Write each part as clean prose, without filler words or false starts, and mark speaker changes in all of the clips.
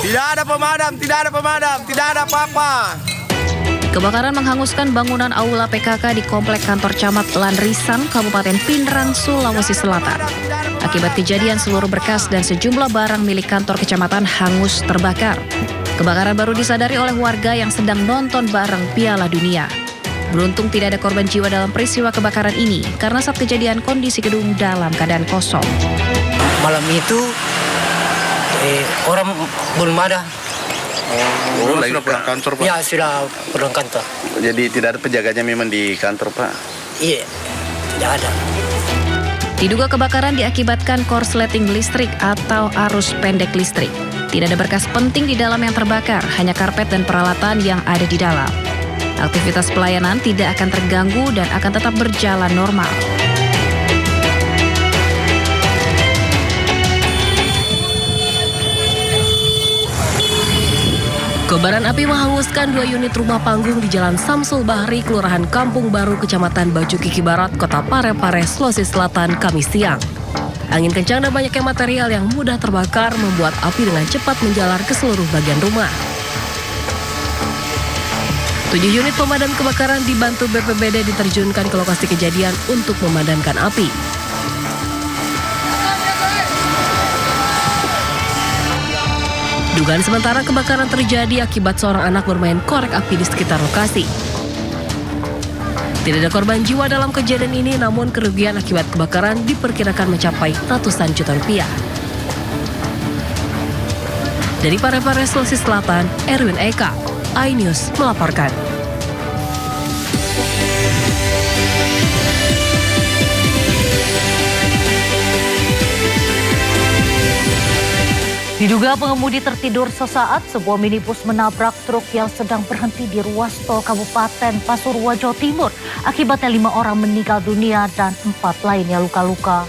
Speaker 1: Tidak ada pemadam, tidak ada pemadam, tidak ada apa-apa.
Speaker 2: Kebakaran menghanguskan bangunan aula PKK di Komplek Kantor Camat Lanrisan, Kabupaten Pinrang, Sulawesi Selatan. Akibat kejadian, seluruh berkas dan sejumlah barang milik kantor kecamatan hangus terbakar. Kebakaran baru disadari oleh warga yang sedang nonton bareng Piala Dunia. Beruntung tidak ada korban jiwa dalam peristiwa kebakaran ini, karena saat kejadian kondisi gedung dalam keadaan kosong.
Speaker 3: Malam itu orang belum ada.
Speaker 4: Oh, lagi pulang kantor, Pak?
Speaker 3: Ya, sudah pulang kantor.
Speaker 4: Jadi tidak ada penjaganya memang di kantor, Pak?
Speaker 3: Iya, tidak ada.
Speaker 2: Diduga kebakaran diakibatkan korsleting listrik atau arus pendek listrik. Tidak ada berkas penting di dalam yang terbakar, hanya karpet dan peralatan yang ada di dalam. Aktivitas pelayanan tidak akan terganggu dan akan tetap berjalan normal. Kobaran api menghanguskan 2 unit rumah panggung di Jalan Samsul Bahri, Kelurahan Kampung Baru, Kecamatan Baju Kiki Barat, Kota Parepare, Sulawesi Selatan, Kamis siang. Angin kencang dan banyaknya material yang mudah terbakar membuat api dengan cepat menjalar ke seluruh bagian rumah. 7 unit pemadam kebakaran dibantu BPBD diterjunkan ke lokasi kejadian untuk memadamkan api. Dugaan sementara kebakaran terjadi akibat seorang anak bermain korek api di sekitar lokasi. Tidak ada korban jiwa dalam kejadian ini, namun kerugian akibat kebakaran diperkirakan mencapai ratusan juta rupiah. Dari Parepare, Sulawesi Selatan, Erwin Eka, iNews melaporkan.
Speaker 5: Diduga pengemudi tertidur sesaat, sebuah minibus menabrak truk yang sedang berhenti di ruas tol Kabupaten Pasuruan, Jawa Timur. Akibatnya 5 orang meninggal dunia dan 4 lainnya luka-luka.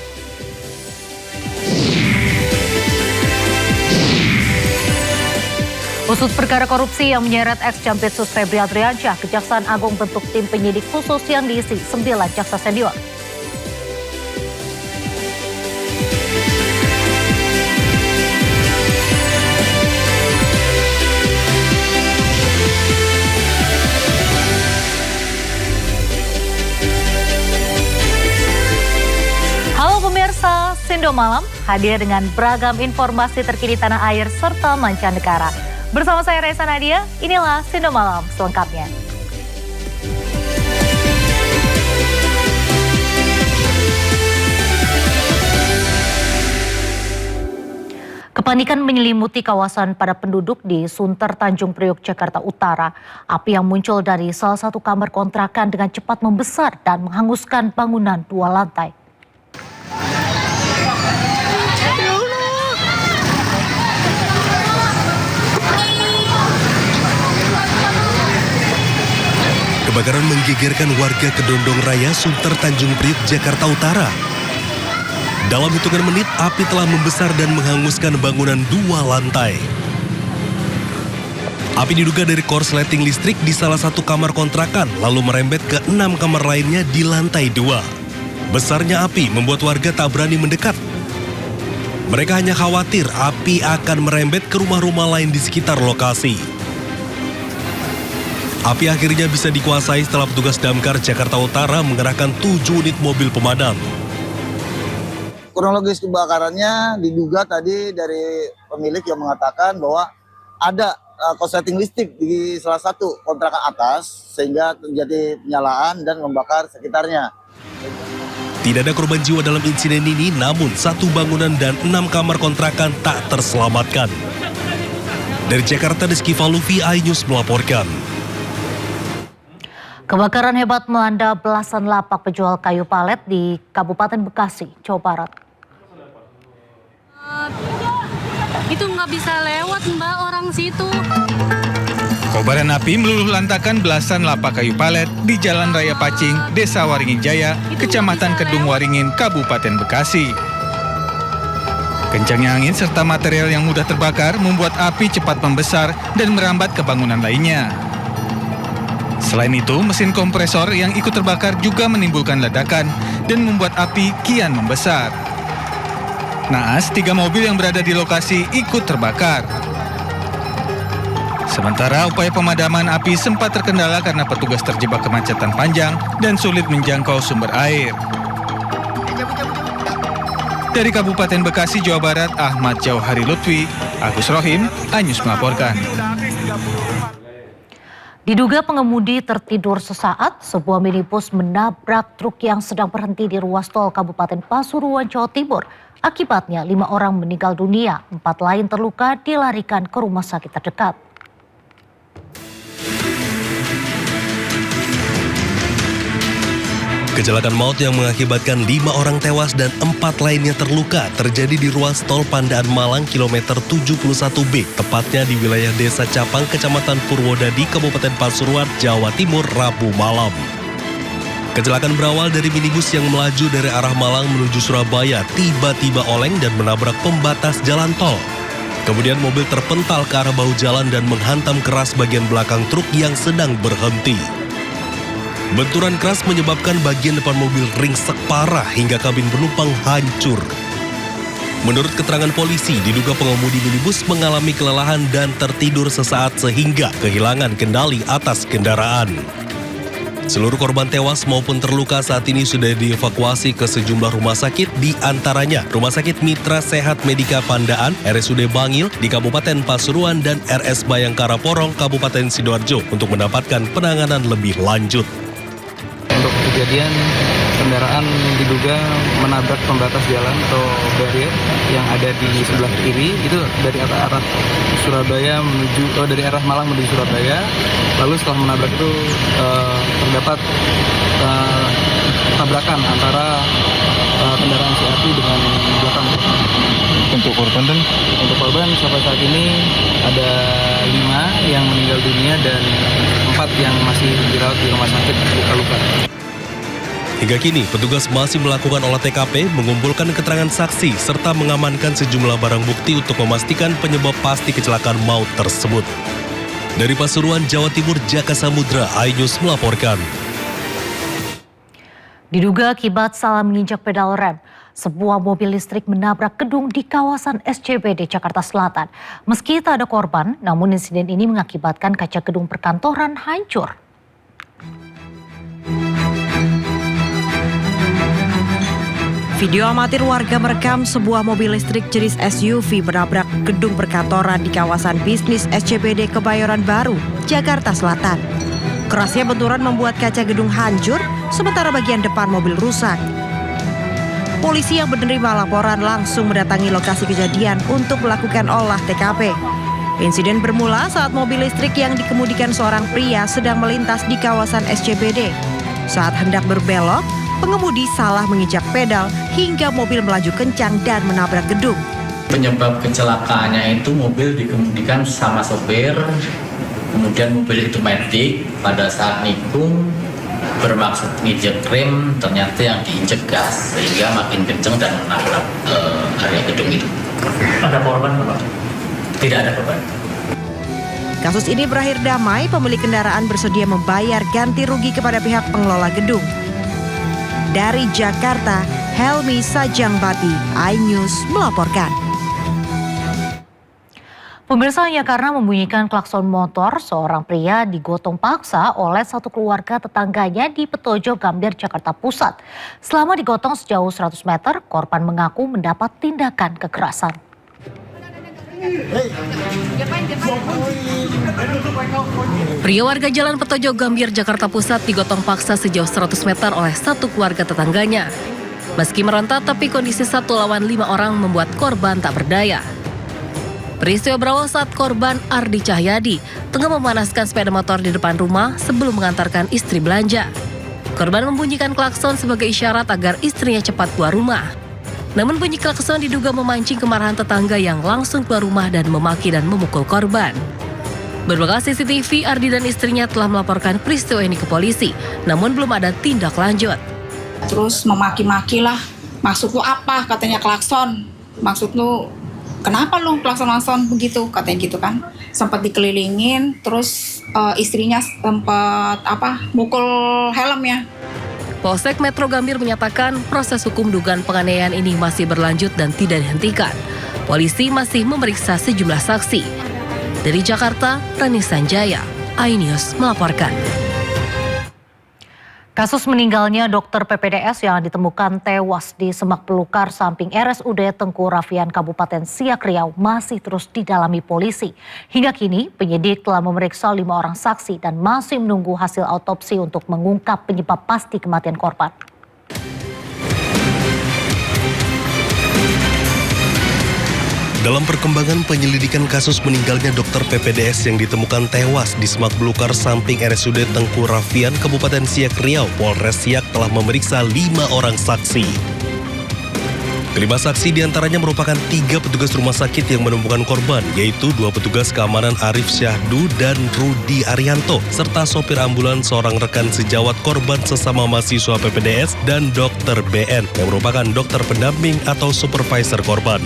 Speaker 5: Usut perkara korupsi yang menyeret ex-Jampitsus Febri Adriansyah, Kejaksaan Agung bentuk tim penyidik khusus yang diisi 9 jaksa senior. Pemirsa, Sindo Malam hadir dengan beragam informasi terkini tanah air serta mancanegara. Bersama saya Reza Nadia, inilah Sindo Malam selengkapnya. Kepanikan menyelimuti kawasan padat penduduk di Sunter, Tanjung Priok, Jakarta Utara. Api yang muncul dari salah satu kamar kontrakan dengan cepat membesar dan menghanguskan bangunan 2 lantai.
Speaker 6: Kebakaran menggegerkan warga Kedondong Raya, Sunter, Tanjung Priok, Jakarta Utara. Dalam hitungan menit, api telah membesar dan menghanguskan bangunan 2 lantai. Api diduga dari korsleting listrik di salah satu kamar kontrakan, lalu merembet ke 6 kamar lainnya di lantai 2. Besarnya api membuat warga tak berani mendekat. Mereka hanya khawatir api akan merembet ke rumah-rumah lain di sekitar lokasi. Api akhirnya bisa dikuasai setelah petugas damkar Jakarta Utara mengerahkan 7 unit mobil pemadam.
Speaker 7: Kronologis kebakarannya diduga tadi dari pemilik yang mengatakan bahwa ada korsleting listrik di salah satu kontrakan atas sehingga terjadi penyalaan dan membakar sekitarnya.
Speaker 6: Tidak ada korban jiwa dalam insiden ini, namun 1 bangunan dan 6 kamar kontrakan tak terselamatkan. Dari Jakarta, Rizky Falufi, iNews melaporkan.
Speaker 5: Kebakaran hebat melanda belasan lapak penjual kayu palet di Kabupaten Bekasi, Jawa Barat.
Speaker 8: Itu nggak bisa lewat, Mbak, orang situ.
Speaker 9: Kobaran api meluluh lantakan belasan lapak kayu palet di Jalan Raya Pacing, Desa Waringin Jaya, Kecamatan Kedung Waringin, Kabupaten Bekasi. Kencangnya angin serta material yang mudah terbakar membuat api cepat membesar dan merambat ke bangunan lainnya. Selain itu, mesin kompresor yang ikut terbakar juga menimbulkan ledakan dan membuat api kian membesar. Naas, 3 mobil yang berada di lokasi ikut terbakar. Sementara upaya pemadaman api sempat terkendala karena petugas terjebak kemacetan panjang dan sulit menjangkau sumber air. Dari Kabupaten Bekasi, Jawa Barat, Ahmad Jauhari Lutfi, Agus Rohim, Anyus melaporkan.
Speaker 5: Diduga pengemudi tertidur sesaat, sebuah minibus menabrak truk yang sedang berhenti di ruas tol Kabupaten Pasuruan, Jawa Timur. Akibatnya 5 orang meninggal dunia, 4 lain terluka dilarikan ke rumah sakit terdekat.
Speaker 6: Kecelakaan maut yang mengakibatkan 5 orang tewas dan 4 lainnya terluka terjadi di ruas tol Pandaan Malang kilometer 71B, tepatnya di wilayah Desa Capang, Kecamatan Purwodadi, Kabupaten Pasuruan, Jawa Timur, Rabu malam. Kecelakaan berawal dari minibus yang melaju dari arah Malang menuju Surabaya, tiba-tiba oleng dan menabrak pembatas jalan tol. Kemudian mobil terpental ke arah bahu jalan dan menghantam keras bagian belakang truk yang sedang berhenti. Benturan keras menyebabkan bagian depan mobil ringsek parah hingga kabin penumpang hancur. Menurut keterangan polisi, diduga pengemudi minibus mengalami kelelahan dan tertidur sesaat sehingga kehilangan kendali atas kendaraan. Seluruh korban tewas maupun terluka saat ini sudah dievakuasi ke sejumlah rumah sakit, di antaranya Rumah Sakit Mitra Sehat Medika Pandaan, RSUD Bangil di Kabupaten Pasuruan, dan RS Bayangkara Porong, Kabupaten Sidoarjo untuk mendapatkan penanganan lebih lanjut.
Speaker 10: Untuk kejadian kendaraan diduga menabrak pembatas jalan atau barrier yang ada di sebelah kiri, itu dari arah Surabaya dari arah Malang menuju Surabaya. Lalu setelah menabrak itu terdapat tabrakan antara kendaraan si api dengan belakang. Untuk korban sampai saat ini ada 5 yang meninggal dunia dan 4 yang masih dirawat di rumah sakit luka-luka.
Speaker 6: Hingga kini, petugas masih melakukan olah TKP, mengumpulkan keterangan saksi, serta mengamankan sejumlah barang bukti untuk memastikan penyebab pasti kecelakaan maut tersebut. Dari Pasuruan, Jawa Timur, Jaka Samudra, iNews melaporkan.
Speaker 5: Diduga akibat salah menginjak pedal rem, sebuah mobil listrik menabrak gedung di kawasan SCBD Jakarta Selatan. Meski tak ada korban, namun insiden ini mengakibatkan kaca gedung perkantoran hancur.
Speaker 11: Video amatir warga merekam sebuah mobil listrik jenis SUV menabrak gedung perkantoran di kawasan bisnis SCBD Kebayoran Baru, Jakarta Selatan. Kerasnya benturan membuat kaca gedung hancur, sementara bagian depan mobil rusak. Polisi yang menerima laporan langsung mendatangi lokasi kejadian untuk melakukan olah TKP. Insiden bermula saat mobil listrik yang dikemudikan seorang pria sedang melintas di kawasan SCBD. Saat hendak berbelok, pengemudi salah menginjak pedal hingga mobil melaju kencang dan menabrak gedung.
Speaker 12: Penyebab kecelakaannya itu mobil dikemudikan sama sopir, kemudian mobil itu metik. Pada saat nikung bermaksud nginjek rem, ternyata yang diinjek gas sehingga makin kencang dan menabrak area gedung itu. Ada korban Pak? Tidak ada korban.
Speaker 11: Kasus ini berakhir damai, pemilik kendaraan bersedia membayar ganti rugi kepada pihak pengelola gedung. Dari Jakarta, Helmi Sajangbati, iNews melaporkan.
Speaker 5: Pemirsa, hanya karena membunyikan klakson motor, seorang pria digotong paksa oleh satu keluarga tetangganya di Petojo Gambir, Jakarta Pusat. Selama digotong sejauh 100 meter, korban mengaku mendapat tindakan kekerasan.
Speaker 2: Pria warga Jalan Petojo Gambir, Jakarta Pusat digotong paksa sejauh 100 meter oleh satu keluarga tetangganya. Meski meronta, tapi kondisi 1 lawan 5 orang membuat korban tak berdaya. Peristiwa berawal saat korban Ardi Cahyadi tengah memanaskan sepeda motor di depan rumah sebelum mengantarkan istri belanja. Korban membunyikan klakson sebagai isyarat agar istrinya cepat keluar rumah. Namun bunyi klakson diduga memancing kemarahan tetangga yang langsung keluar rumah dan memaki dan memukul korban. Berbekal CCTV, Ardi dan istrinya telah melaporkan peristiwa ini ke polisi, namun belum ada tindak lanjut.
Speaker 13: Terus memaki-maki lah, maksud lu apa? Katanya klakson, maksud lu kenapa lu klakson begitu? Katanya gitu kan. Sempat dikelilingin, terus istrinya sempat mukul helmnya.
Speaker 2: Polsek Metro Gambir menyatakan proses hukum dugaan penganiayaan ini masih berlanjut dan tidak dihentikan. Polisi masih memeriksa sejumlah saksi. Dari Jakarta, Rani Sanjaya, iNews melaporkan.
Speaker 5: Kasus meninggalnya dokter PPDS yang ditemukan tewas di Semak Belukar samping RSUD Tengku Rafian Kabupaten Siak Riau masih terus didalami polisi. Hingga kini penyidik telah memeriksa 5 orang saksi dan masih menunggu hasil autopsi untuk mengungkap penyebab pasti kematian korban.
Speaker 6: Dalam perkembangan penyelidikan kasus meninggalnya dokter PPDS yang ditemukan tewas di Semak Belukar samping RSUD Tengku Rafian Kabupaten Siak Riau, Polres Siak telah memeriksa 5 orang saksi. Kelima saksi diantaranya merupakan 3 petugas rumah sakit yang menemukan korban, yaitu 2 petugas keamanan Arif Syahdu dan Rudi Arianto, serta sopir ambulans seorang rekan sejawat korban sesama mahasiswa PPDS dan dokter BN yang merupakan dokter pendamping atau supervisor korban.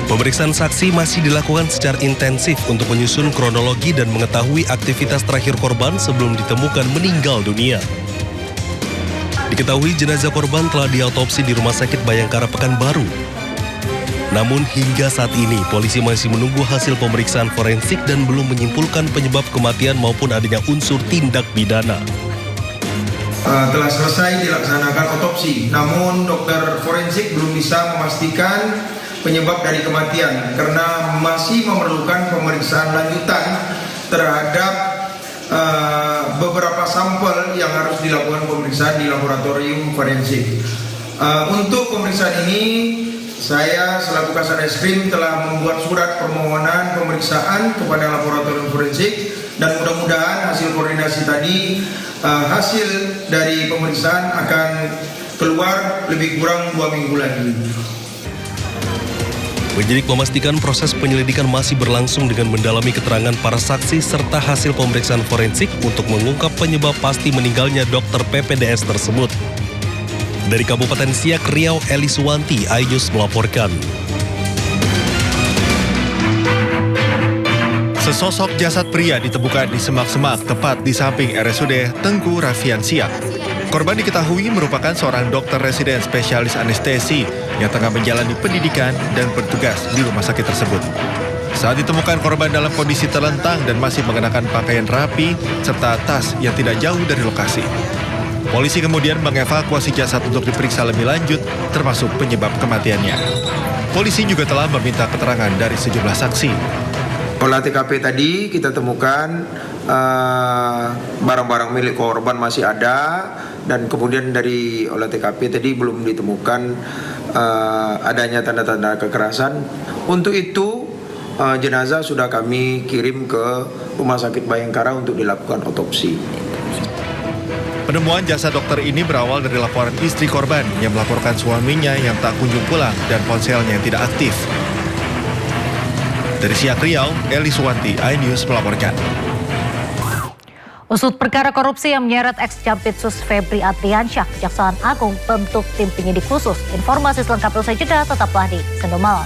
Speaker 6: Pemeriksaan saksi masih dilakukan secara intensif untuk menyusun kronologi dan mengetahui aktivitas terakhir korban sebelum ditemukan meninggal dunia. Diketahui jenazah korban telah diautopsi di Rumah Sakit Bayangkara Pekanbaru. Namun hingga saat ini polisi masih menunggu hasil pemeriksaan forensik dan belum menyimpulkan penyebab kematian maupun adanya unsur tindak pidana.
Speaker 14: Telah selesai dilaksanakan otopsi, namun dokter forensik belum bisa memastikan penyebab dari kematian karena masih memerlukan pemeriksaan lanjutan terhadap beberapa sampel yang harus dilakukan pemeriksaan di laboratorium forensik. Untuk pemeriksaan ini, saya selaku Kasareskrim telah membuat surat permohonan pemeriksaan kepada laboratorium forensik dan mudah-mudahan hasil koordinasi tadi, hasil dari pemeriksaan akan keluar lebih kurang 2 minggu lagi.
Speaker 6: Penyidik memastikan proses penyelidikan masih berlangsung dengan mendalami keterangan para saksi serta hasil pemeriksaan forensik untuk mengungkap penyebab pasti meninggalnya dokter PPDS tersebut. Dari Kabupaten Siak Riau, Eli Suwanti, iNews melaporkan.
Speaker 15: Sesosok jasad pria ditemukan di semak-semak tepat di samping RSUD Tengku Rafian Siak. Korban diketahui merupakan seorang dokter residen spesialis anestesi yang tengah menjalani pendidikan dan bertugas di rumah sakit tersebut. Saat ditemukan korban dalam kondisi terlentang dan masih mengenakan pakaian rapi serta tas yang tidak jauh dari lokasi. Polisi kemudian mengevakuasi jasad untuk diperiksa lebih lanjut termasuk penyebab kematiannya. Polisi juga telah meminta keterangan dari sejumlah saksi.
Speaker 14: Olah TKP tadi kita temukan barang-barang milik korban masih ada dan kemudian dari olah TKP tadi belum ditemukan adanya tanda-tanda kekerasan. Untuk itu jenazah sudah kami kirim ke Rumah Sakit Bayangkara untuk dilakukan otopsi.
Speaker 15: Penemuan jasad dokter ini berawal dari laporan istri korban yang melaporkan suaminya yang tak kunjung pulang dan ponselnya yang tidak aktif. Dari Siak Riau, Eli Suwanti, iNews melaporkan.
Speaker 5: Usut perkara korupsi yang menyeret ex-Jampitsus Febri Adriansyah, Kejaksaan Agung bentuk tim penyidik khusus. Informasi selengkapnya usai jeda, tetaplah di Sendo Malam.